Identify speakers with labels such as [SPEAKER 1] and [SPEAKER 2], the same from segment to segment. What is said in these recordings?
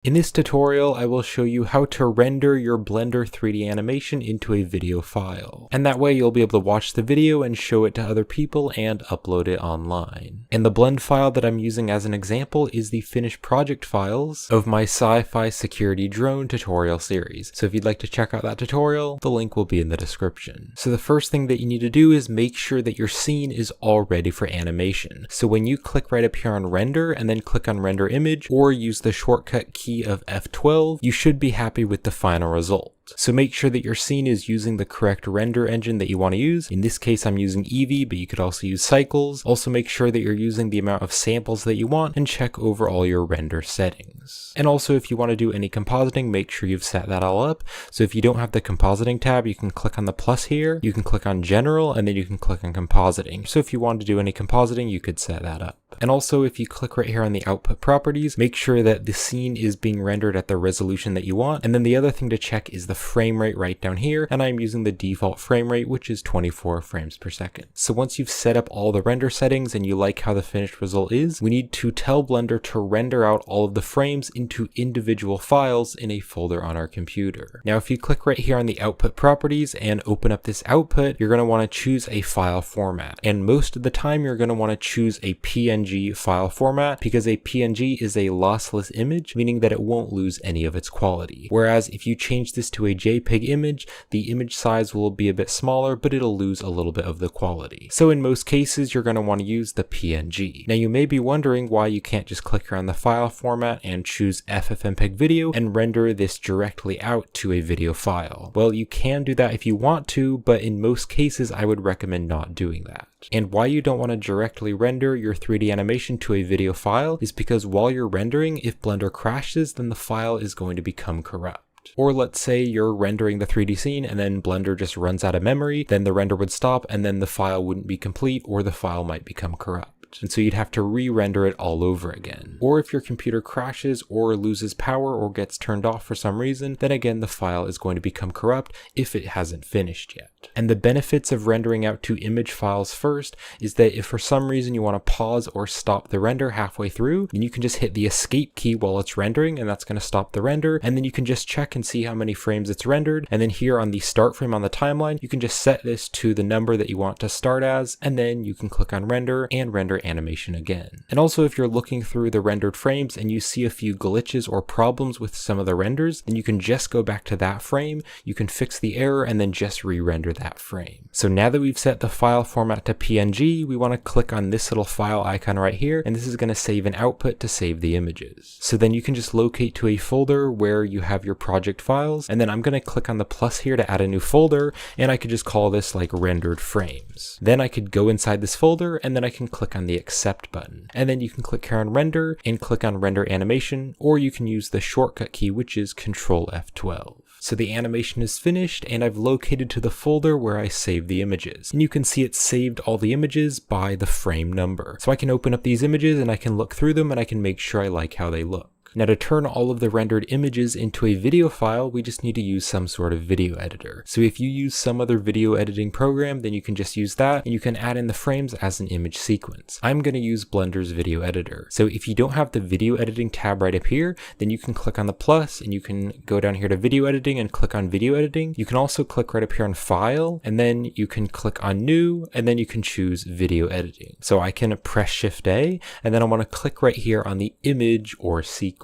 [SPEAKER 1] In this tutorial, I will show you how to render your Blender 3D animation into a video file. And that way you'll be able to watch the video and show it to other people and upload it online. And the blend file that I'm using as an example is the finished project files of my sci-fi security drone tutorial series. So if you'd like to check out that tutorial, the link will be in the description. So the first thing that you need to do is make sure that your scene is all ready for animation. So when you click right up here on render and then click on render image or use the shortcut key of F12, you should be happy with the final result. So make sure that your scene is using the correct render engine that you want to use. In this case, I'm using Eevee, but you could also use Cycles. Also make sure that you're using the amount of samples that you want and check over all your render settings. And also if you want to do any compositing, make sure you've set that all up. So if you don't have the compositing tab, you can click on the plus here, you can click on general, and then you can click on compositing. So if you want to do any compositing, you could set that up. And also if you click right here on the output properties, make sure that the scene is being rendered at the resolution that you want. And then the other thing to check is the frame rate right down here. And I'm using the default frame rate, which is 24 frames per second. So once you've set up all the render settings and you like how the finished result is, we need to tell Blender to render out all of the frames into individual files in a folder on our computer. Now, if you click right here on the output properties and open up this output, you're going to want to choose a file format. And most of the time, you're going to want to choose a PNG file format because a PNG is a lossless image, meaning that it won't lose any of its quality. Whereas if you change this to a JPEG image, the image size will be a bit smaller, but it'll lose a little bit of the quality. So in most cases, you're going to want to use the PNG. Now you may be wondering why you can't just click around the file format and choose FFmpeg video and render this directly out to a video file. Well, you can do that if you want to, but in most cases, I would recommend not doing that. And why you don't want to directly render your 3D animation to a video file is because while you're rendering, if Blender crashes, then the file is going to become corrupt. Or let's say you're rendering the 3D scene and then Blender just runs out of memory, then the render would stop and then the file wouldn't be complete or the file might become corrupt. And so you'd have to re-render it all over again. Or if your computer crashes or loses power or gets turned off for some reason, then again the file is going to become corrupt if it hasn't finished yet. And the benefits of rendering out to image files first is that if for some reason you want to pause or stop the render halfway through, then you can just hit the escape key while it's rendering and that's going to stop the render, and then you can just check and see how many frames it's rendered, and then here on the start frame on the timeline, you can just set this to the number that you want to start as, and then you can click on render and render animation again. And also if you're looking through the rendered frames and you see a few glitches or problems with some of the renders, then you can just go back to that frame, you can fix the error and then just re-render that frame. So now that we've set the file format to PNG, we want to click on this little file icon right here, and this is going to save an output to save the images. So then you can just locate to a folder where you have your project files, and then I'm going to click on the plus here to add a new folder, and I could just call this like rendered frames. Then I could go inside this folder and then I can click on the accept button, and then you can click here on render and click on render animation, or you can use the shortcut key, which is Control F12. So the animation is finished and I've located to the folder where I saved the images. And you can see it saved all the images by the frame number. So I can open up these images and I can look through them and I can make sure I like how they look. Now to turn all of the rendered images into a video file, we just need to use some sort of video editor. So if you use some other video editing program, then you can just use that and you can add in the frames as an image sequence. I'm going to use Blender's video editor. So if you don't have the video editing tab right up here, then you can click on the plus and you can go down here to video editing and click on video editing. You can also click right up here on file and then you can click on new and then you can choose video editing. So I can press Shift A and then I want to click right here on the image or sequence.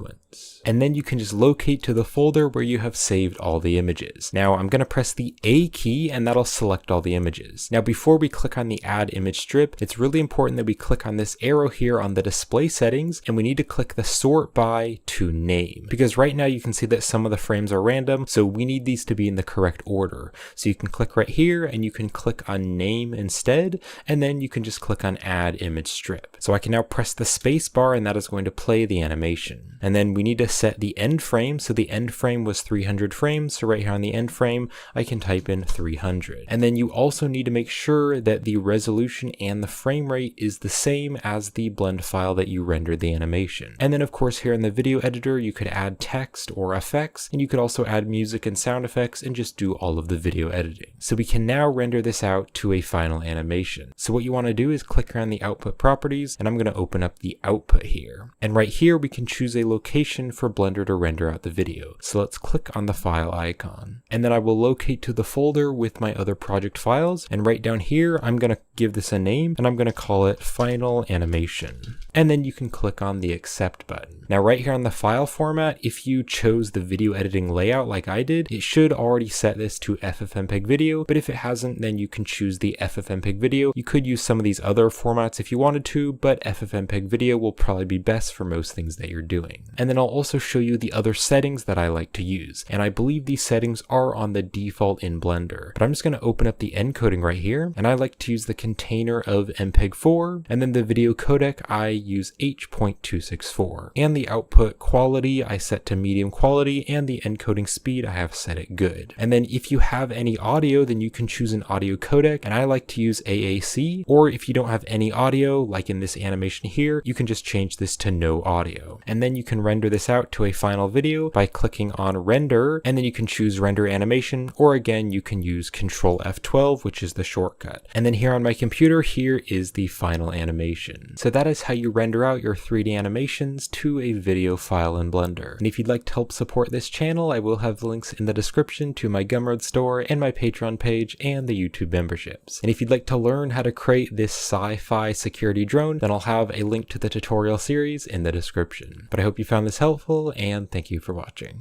[SPEAKER 1] And then you can just locate to the folder where you have saved all the images. Now I'm going to press the A key and that'll select all the images. Now before we click on the add image strip, it's really important that we click on this arrow here on the display settings and we need to click the sort by to name, because right now you can see that some of the frames are random, so we need these to be in the correct order. So you can click right here and you can click on name instead, and then you can just click on add image strip. So I can now press the space bar and that is going to play the animation. And then we need to set the end frame. So the end frame was 300 frames. So right here on the end frame, I can type in 300. And then you also need to make sure that the resolution and the frame rate is the same as the blend file that you rendered the animation. And then of course here in the video editor, you could add text or effects, and you could also add music and sound effects and just do all of the video editing. So we can now render this out to a final animation. So what you want to do is click around the output properties, and I'm going to open up the output here. And right here, we can choose a location for Blender to render out the video. So let's click on the file icon. And then I will locate to the folder with my other project files, and right down here I'm going to give this a name, and I'm going to call it Final Animation. And then you can click on the accept button. Now right here on the file format, if you chose the video editing layout like I did, it should already set this to FFmpeg video, but if it hasn't, then you can choose the FFmpeg video. You could use some of these other formats if you wanted to, but FFmpeg video will probably be best for most things that you're doing. And then I'll also show you the other settings that I like to use, and I believe these settings are on the default in Blender, but I'm just going to open up the encoding right here, and I like to use the container of MPEG-4, and then the video codec I use H.264, and the output quality I set to medium quality, and the encoding speed I have set it good. And then if you have any audio, then you can choose an audio codec, and I like to use AAC, or if you don't have any audio, like in this animation here, you can just change this to no audio. And then you can render this out to a final video by clicking on render, and then you can choose render animation, or again, you can use Control F12, which is the shortcut. And then here on my computer, here is the final animation. So that is how you render out your 3D animations to a video file in Blender. And if you'd like to help support this channel, I will have links in the description to my Gumroad store and my Patreon page and the YouTube memberships. And if you'd like to learn how to create this sci-fi security drone, then I'll have a link to the tutorial series in the description. But I hope you found this helpful, and thank you for watching.